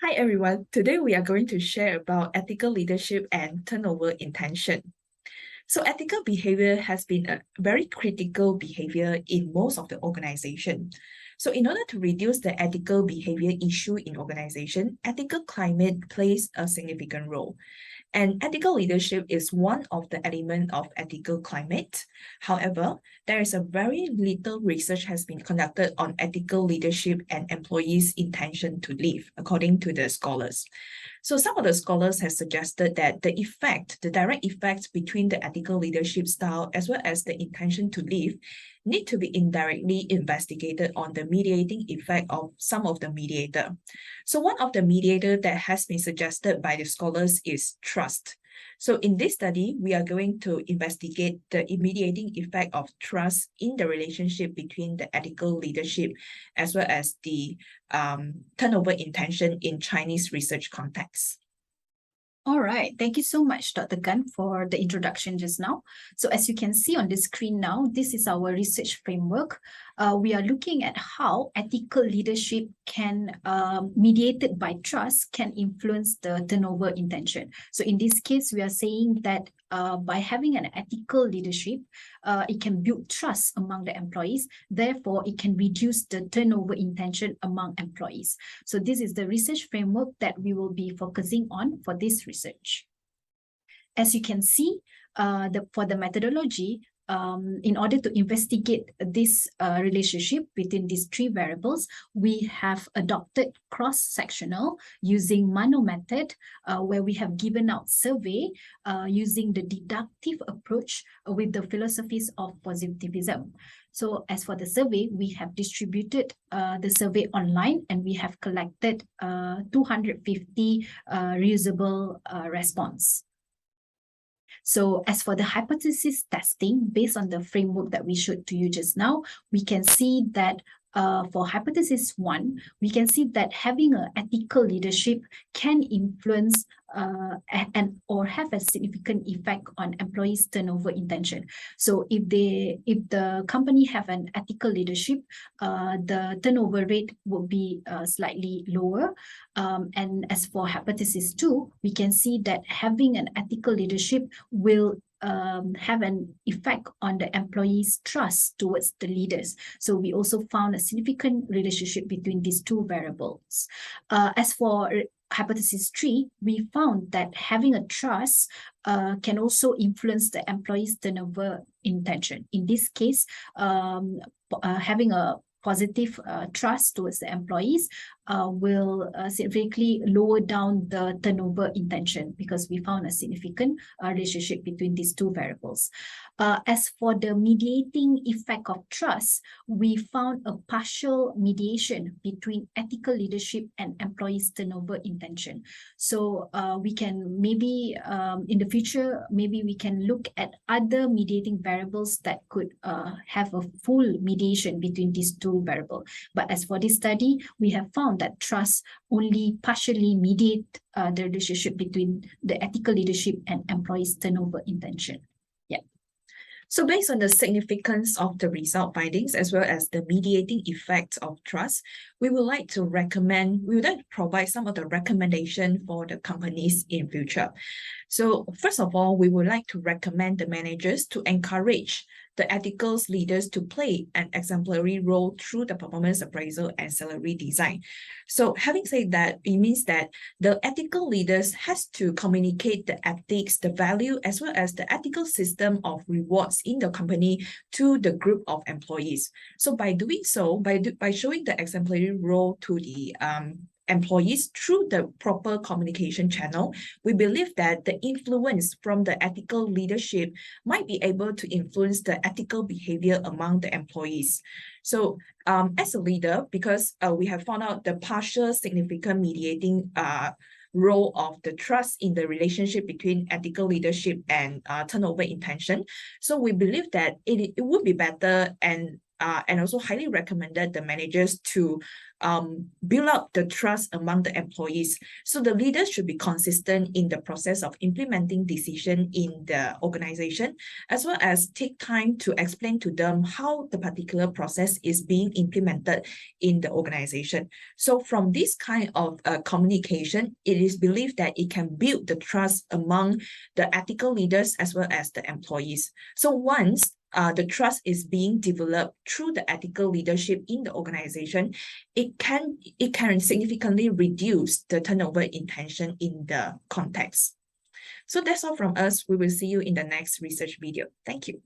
Hi everyone, today we are going to share about ethical leadership and turnover intention. So ethical behavior has been a very critical behavior in most of the organization. So in order to reduce the ethical behavior issue in organization, ethical climate plays a significant role. And ethical leadership is one of the elements of ethical climate. However, there is a very little research has been conducted on ethical leadership and employees' intention to leave, according to the scholars. So some of the scholars have suggested that the direct effect between the ethical leadership style as well as the intention to leave need to be indirectly investigated on the mediating effect of some of the mediator. So one of the mediator that has been suggested by the scholars is trust. So in this study, we are going to investigate the mediating effect of trust in the relationship between the ethical leadership as well as the turnover intention in Chinese research context. All right. Thank you so much, Dr. Gan, for the introduction just now. So as you can see on the screen now, this is our research framework. We are looking at how ethical leadership can, mediated by trust, can influence the turnover intention. So in this case, we are saying that by having an ethical leadership, it can build trust among the employees. Therefore, it can reduce the turnover intention among employees. So this is the research framework that we will be focusing on for this research. As you can see, for the methodology, in order to investigate this relationship between these three variables, we have adopted cross-sectional using Mano method, where we have given out survey using the deductive approach with the philosophies of positivism. So as for the survey, we have distributed the survey online and we have collected 250 reusable response. So as for the hypothesis testing, based on the framework that we showed to you just now, we can see that for hypothesis 1, we can see that having an ethical leadership can influence or have a significant effect on employees' turnover intention. So if the company have an ethical leadership, the turnover rate will be slightly lower. And as for hypothesis 2, we can see that having an ethical leadership will have an effect on the employees' trust towards the leaders. So we also found a significant relationship between these two variables. As for hypothesis 3, we found that having a trust can also influence the employees' turnover intention. In this case, having a positive trust towards the employees will significantly lower down the turnover intention, because we found a significant relationship between these two variables. As for the mediating effect of trust, we found a partial mediation between ethical leadership and employees' turnover intention. So we can maybe in the future, maybe we can look at other mediating variables that could have a full mediation between these two variables. But as for this study, we have found that trust only partially mediate the relationship between the ethical leadership and employees' turnover intention. Yeah. So based on the significance of the result findings as well as the mediating effect of trust, we would like to provide some of the recommendation for the companies in future. So first of all, we would like to recommend the managers to encourage the ethical leaders to play an exemplary role through the performance appraisal and salary design. So having said that, it means that the ethical leaders has to communicate the ethics, the value, as well as the ethical system of rewards in the company to the group of employees. So by doing so, by showing the exemplary role to the employees through the proper communication channel, we believe that the influence from the ethical leadership might be able to influence the ethical behavior among the employees. So as a leader, because we have found out the partial significant mediating role of the trust in the relationship between ethical leadership and turnover intention. So we believe that it would be better and and also highly recommended the managers to build up the trust among the employees. So the leaders should be consistent in the process of implementing decision in the organization, as well as take time to explain to them how the particular process is being implemented in the organization. So from this kind of communication, it is believed that it can build the trust among the ethical leaders as well as the employees. So once the trust is being developed through the ethical leadership in the organization, it can significantly reduce the turnover intention in the context. So that's all from us. We will see you in the next research video. Thank you.